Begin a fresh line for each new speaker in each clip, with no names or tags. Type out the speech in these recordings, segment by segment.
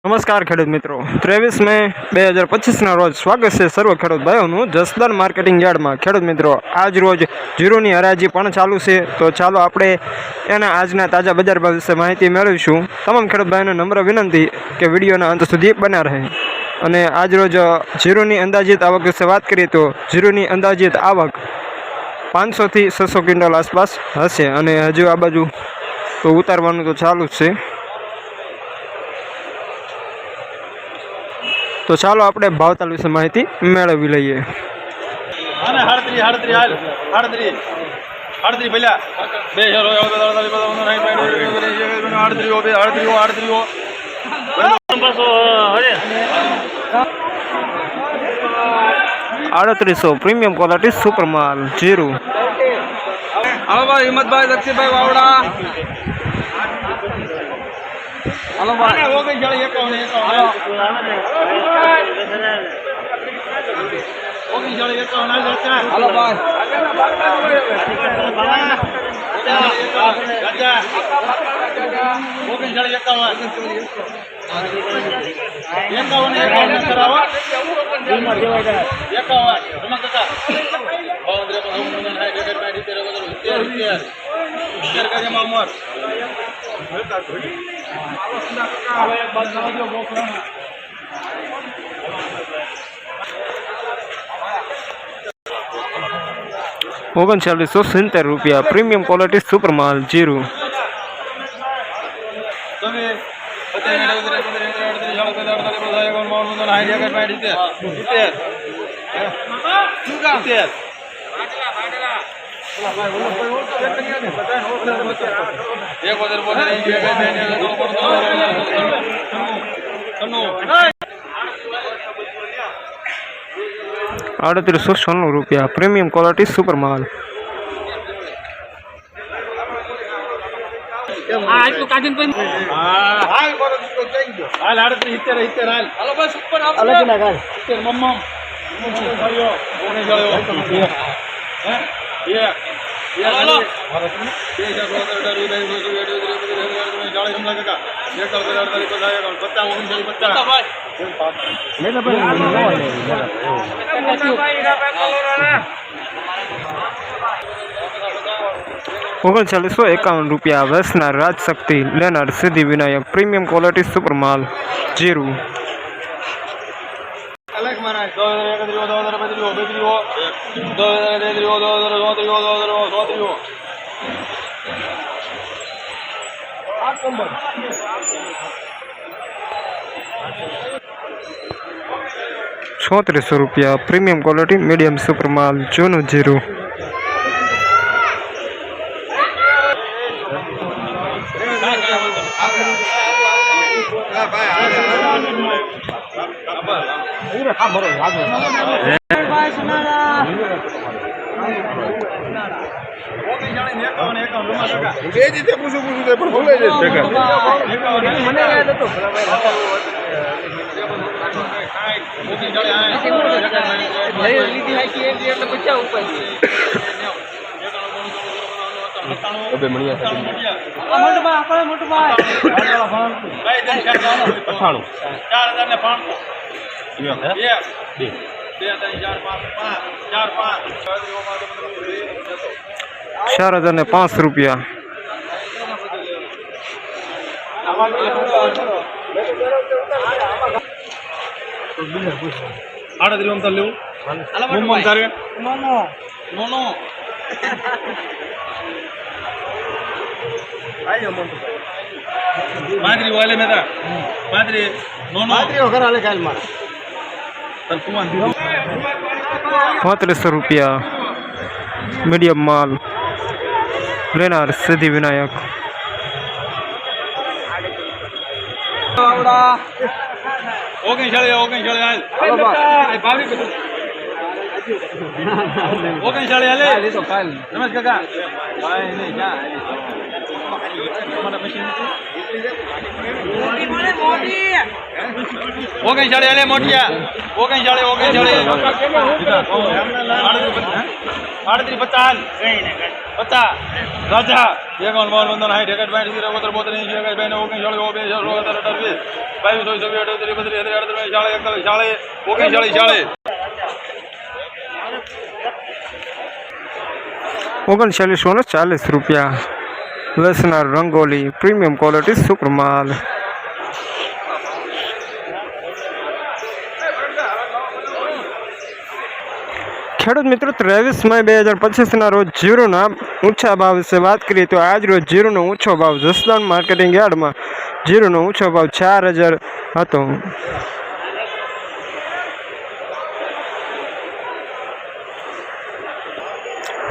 નમસ્કાર ખેડૂત મિત્રો, 23 મે 2025ના રોજ સ્વાગત છે સર્વ ખેડૂત ભાઈઓનું જસદણ માર્કેટિંગ યાર્ડમાં. ખેડૂત મિત્રો, આજ રોજ જીરુની હરાજી પણ ચાલુ છે, તો ચાલો આપણે એના આજના તાજા બજાર ભાવ વિશે માહિતી મેળવીશું. તમામ ખેડૂત ભાઈઓને નમ્ર વિનંતી કે વિડીયોના અંત સુધી બન્યા રહે. અને આજ રોજ જીરુની અંદાજિત આવક વિશે વાત કરીએ તો જીરુની અંદાજિત આવક 500 થી 600 ક્વિન્ટલ આસપાસ હશે. અને હજુ આ બાજુ તો ઉતારવાનું તો ચાલુ જ છે. તો ચાલો આપણે ભાવતાલ વિશે માહિતી મેળવી લઈએ. ₹3800 પ્રીમિયમ ક્વોલિટી સુપર માલ જીરું.
હાલો ભાઈ હિંમતભાઈ દક્ષિણભાઈ વાવડા. હાલો ભાઈ હાલો ભાઈ
₹3970 પ્રીમિયમ ક્વોલિટી સુપર માલ જીરું. ₹3896 પ્રીમિયમ ક્વોલિટી સુપર માલ. ₹3951 વેસના રાજશક્તિ લેનાર Siddhi Vinayak premium quality super માલ જીરું. ₹3600 પ્રીમિયમ ક્વોલિટી મીડિયમ સુપર માલ જૂનું જીરું. ₹4005. ₹3500 मीडियम माल लेनार सिद्धि विनायक.
38 50 50 રાજા 51 52 59 61 62 63 64
₹3940 વેસનાર રંગોલી પ્રીમિયમ ક્વોલિટી સુપર માલ। ખેડૂત મિત્રો 23 મઈ 2025 રોજ જીરુના ઊંચા ભાવ વિશે વાત કરીએ તો આજ રોજ જીરુનો ઊંચો ભાવ જસદણ માર્કેટિંગ યાર્ડમાં જીરુનો ઊંચો ભાવ 4000 હતો।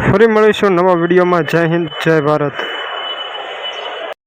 ફરી મળીશું નવા વિડીયોમાં। જય હિન્દ, જય ભારત।